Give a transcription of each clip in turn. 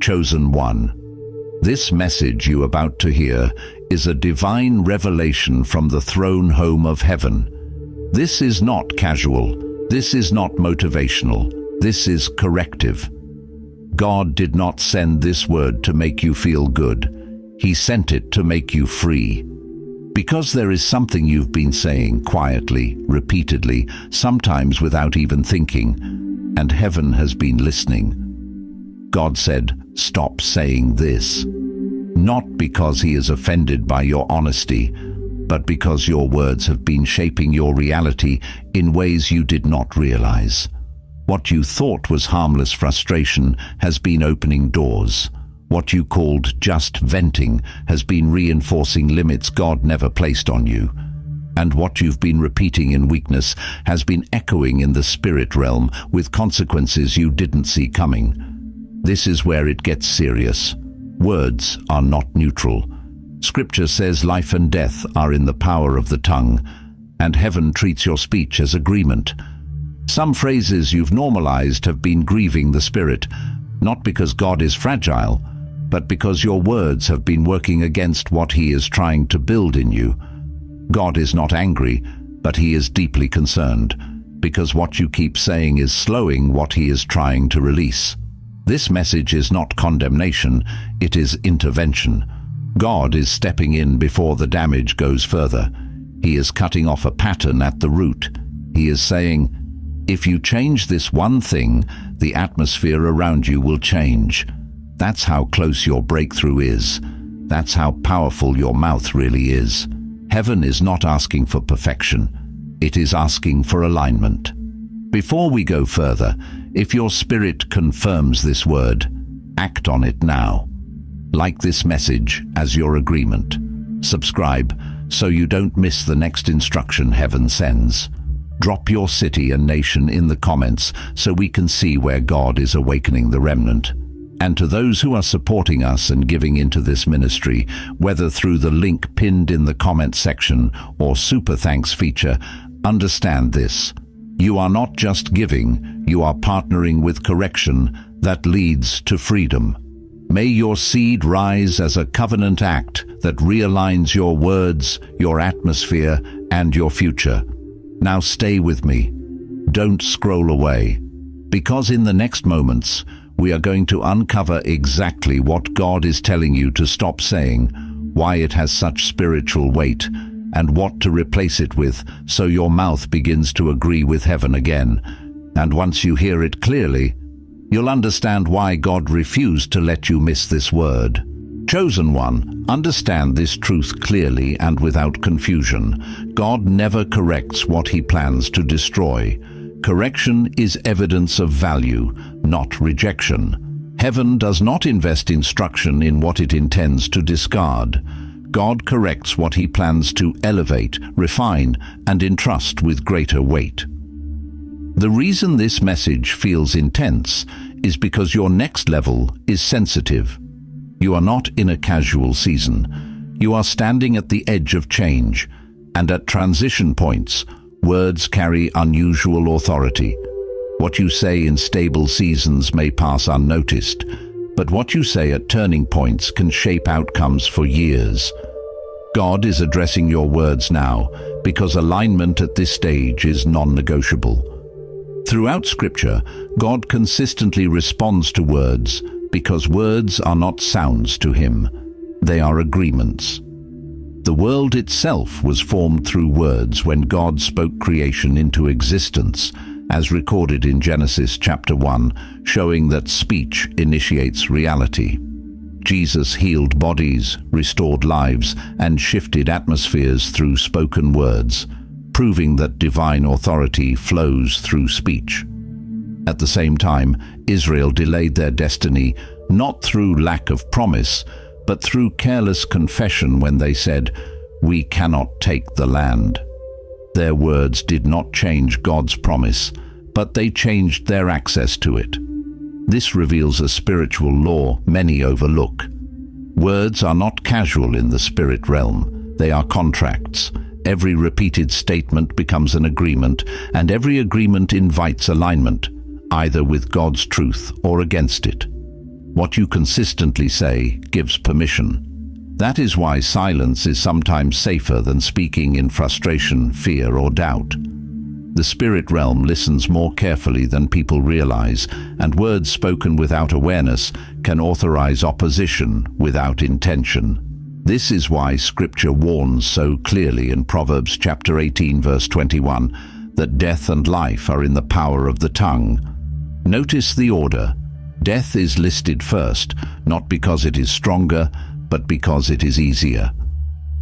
chosen one. This message you about to hear is a divine revelation from the throne home of heaven. This is not casual. This is not motivational. This is corrective. God did not send this word to make you feel good. He sent it to make you free. Because there is something you've been saying quietly, repeatedly, sometimes without even thinking, and heaven has been listening. God said, "Stop saying this." Not because he is offended by your honesty, but because your words have been shaping your reality in ways you did not realize. What you thought was harmless frustration has been opening doors. What you called just venting has been reinforcing limits God never placed on you. And what you've been repeating in weakness has been echoing in the spirit realm with consequences you didn't see coming. This is where it gets serious. Words are not neutral. Scripture says life and death are in the power of the tongue, and heaven treats your speech as agreement. Some phrases you've normalized have been grieving the Spirit, not because God is fragile, but because your words have been working against what he is trying to build in you. God is not angry, but he is deeply concerned, because what you keep saying is slowing what he is trying to release. This message is not condemnation, it is intervention. God is stepping in before the damage goes further. He is cutting off a pattern at the root. He is saying, if you change this one thing, the atmosphere around you will change. That's how close your breakthrough is. That's how powerful your mouth really is. Heaven is not asking for perfection. It is asking for alignment. Before we go further, if your spirit confirms this word, act on it now. Like this message as your agreement. Subscribe so you don't miss the next instruction heaven sends. Drop your city and nation in the comments so we can see where God is awakening the remnant. And to those who are supporting us and giving into this ministry, whether through the link pinned in the comment section or Super Thanks feature, understand this. You are not just giving, you are partnering with correction that leads to freedom. May your seed rise as a covenant act that realigns your words, your atmosphere, and your future. Now stay with me. Don't scroll away, because in the next moments, we are going to uncover exactly what God is telling you to stop saying, why it has such spiritual weight, and what to replace it with so your mouth begins to agree with heaven again. And once you hear it clearly, you'll understand why God refused to let you miss this word. Chosen one, understand this truth clearly and without confusion. God never corrects what he plans to destroy. Correction is evidence of value, not rejection. Heaven does not invest instruction in what it intends to discard. God corrects what he plans to elevate, refine, and entrust with greater weight. The reason this message feels intense is because your next level is sensitive. You are not in a casual season. You are standing at the edge of change, and at transition points, words carry unusual authority. What you say in stable seasons may pass unnoticed, but what you say at turning points can shape outcomes for years. God is addressing your words now because alignment at this stage is non-negotiable. Throughout Scripture, God consistently responds to words because words are not sounds to him. They are agreements. The world itself was formed through words when God spoke creation into existence, as recorded in Genesis chapter 1, showing that speech initiates reality. Jesus healed bodies, restored lives, and shifted atmospheres through spoken words, proving that divine authority flows through speech. At the same time, Israel delayed their destiny not through lack of promise, but through careless confession when they said, "We cannot take the land." Their words did not change God's promise, but they changed their access to it. This reveals a spiritual law many overlook. Words are not casual in the spirit realm. They are contracts. Every repeated statement becomes an agreement, and every agreement invites alignment, either with God's truth or against it. What you consistently say gives permission. That is why silence is sometimes safer than speaking in frustration, fear, or doubt. The spirit realm listens more carefully than people realize, and words spoken without awareness can authorize opposition without intention. This is why Scripture warns so clearly in Proverbs chapter 18, verse 21, that death and life are in the power of the tongue. Notice the order. Death is listed first, not because it is stronger, but because it is easier.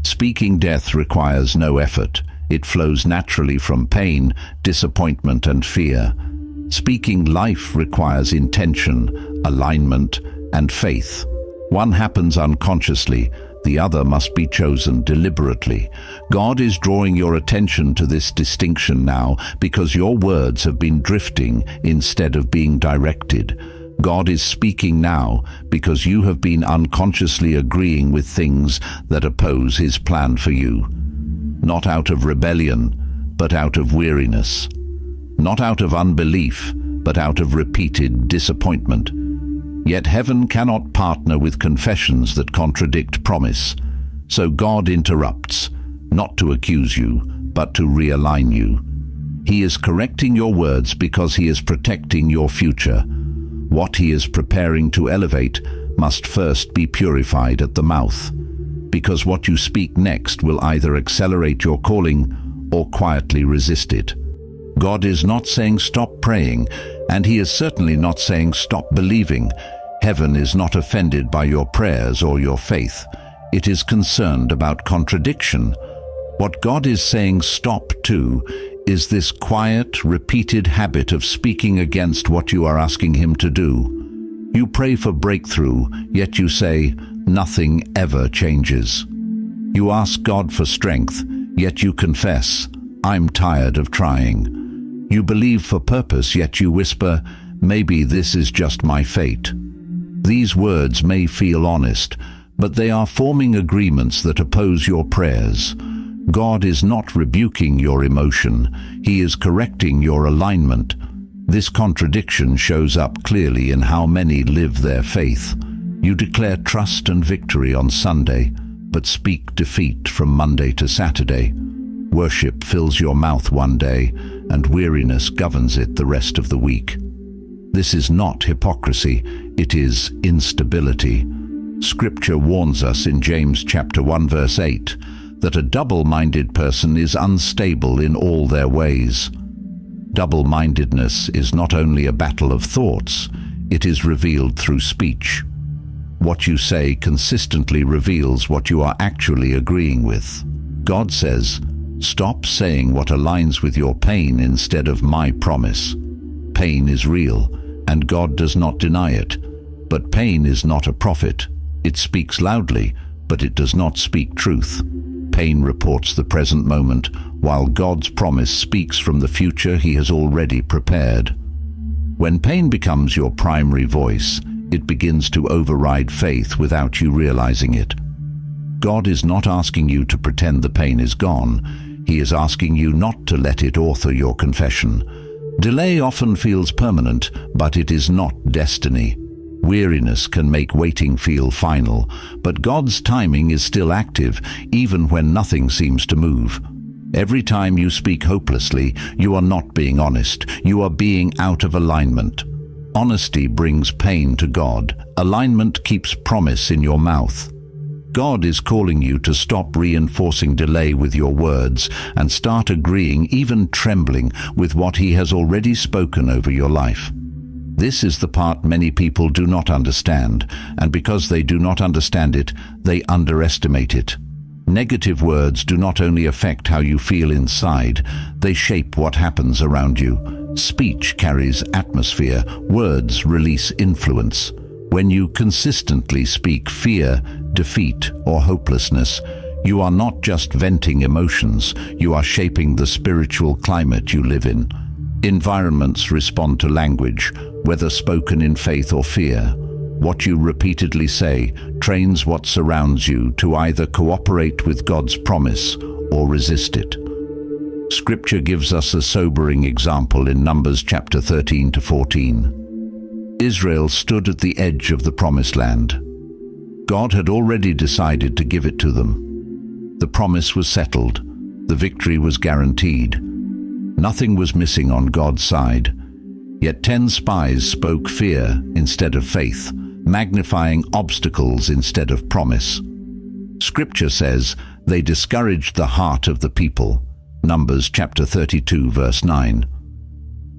Speaking death requires no effort. It flows naturally from pain, disappointment, and fear. Speaking life requires intention, alignment, and faith. One happens unconsciously, the other must be chosen deliberately. God is drawing your attention to this distinction now because your words have been drifting instead of being directed. God is speaking now because you have been unconsciously agreeing with things that oppose His plan for you. Not out of rebellion, but out of weariness. Not out of unbelief, but out of repeated disappointment. Yet heaven cannot partner with confessions that contradict promise. So God interrupts, not to accuse you, but to realign you. He is correcting your words because He is protecting your future. What He is preparing to elevate must first be purified at the mouth, because what you speak next will either accelerate your calling or quietly resist it. God is not saying stop praying, and He is certainly not saying stop believing. Heaven is not offended by your prayers or your faith. It is concerned about contradiction. What God is saying stop to is this quiet, repeated habit of speaking against what you are asking Him to do. You pray for breakthrough, yet you say, nothing ever changes. You ask God for strength, yet you confess, I'm tired of trying. You believe for purpose, yet you whisper, maybe this is just my fate. These words may feel honest, but they are forming agreements that oppose your prayers. God is not rebuking your emotion, He is correcting your alignment. This contradiction shows up clearly in how many live their faith. You declare trust and victory on Sunday, but speak defeat from Monday to Saturday. Worship fills your mouth one day, and weariness governs it the rest of the week. This is not hypocrisy, it is instability. Scripture warns us in James chapter 1 verse 8 that a double-minded person is unstable in all their ways. Double-mindedness is not only a battle of thoughts, it is revealed through speech. What you say consistently reveals what you are actually agreeing with. God says, stop saying what aligns with your pain instead of my promise. Pain is real, and God does not deny it. But pain is not a prophet. It speaks loudly, but it does not speak truth. Pain reports the present moment, while God's promise speaks from the future He has already prepared. When pain becomes your primary voice, it begins to override faith without you realizing it. God is not asking you to pretend the pain is gone. He is asking you not to let it author your confession. Delay often feels permanent, but it is not destiny. Weariness can make waiting feel final, but God's timing is still active, even when nothing seems to move. Every time you speak hopelessly, you are not being honest. You are being out of alignment. Honesty brings pain to God. Alignment keeps promise in your mouth. God is calling you to stop reinforcing delay with your words and start agreeing, even trembling, with what He has already spoken over your life. This is the part many people do not understand, and because they do not understand it, they underestimate it. Negative words do not only affect how you feel inside, they shape what happens around you. Speech carries atmosphere, words release influence. When you consistently speak fear, defeat, or hopelessness, you are not just venting emotions, you are shaping the spiritual climate you live in. Environments respond to language, whether spoken in faith or fear. What you repeatedly say trains what surrounds you to either cooperate with God's promise or resist it. Scripture gives us a sobering example in Numbers chapter 13 to 14. Israel stood at the edge of the promised land. God had already decided to give it to them. The promise was settled. The victory was guaranteed. Nothing was missing on God's side. Yet 10 spies spoke fear instead of faith, magnifying obstacles instead of promise. Scripture says they discouraged the heart of the people. Numbers chapter 32, verse 9.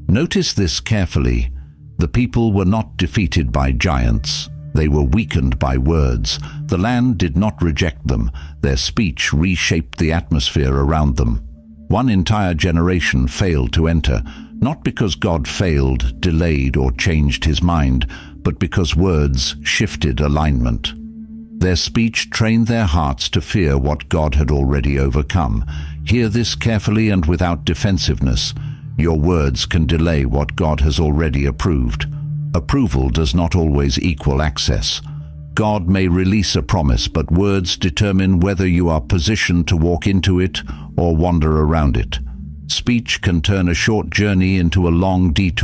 Notice this carefully. The people were not defeated by giants. They were weakened by words. The land did not reject them. Their speech reshaped the atmosphere around them. One entire generation failed to enter, not because God failed, delayed, or changed his mind, but because words shifted alignment. Their speech trained their hearts to fear what God had already overcome. Hear this carefully and without defensiveness. Your words can delay what God has already approved. Approval does not always equal access. God may release a promise, but words determine whether you are positioned to walk into it or wander around it. Speech can turn a short journey into a long detour.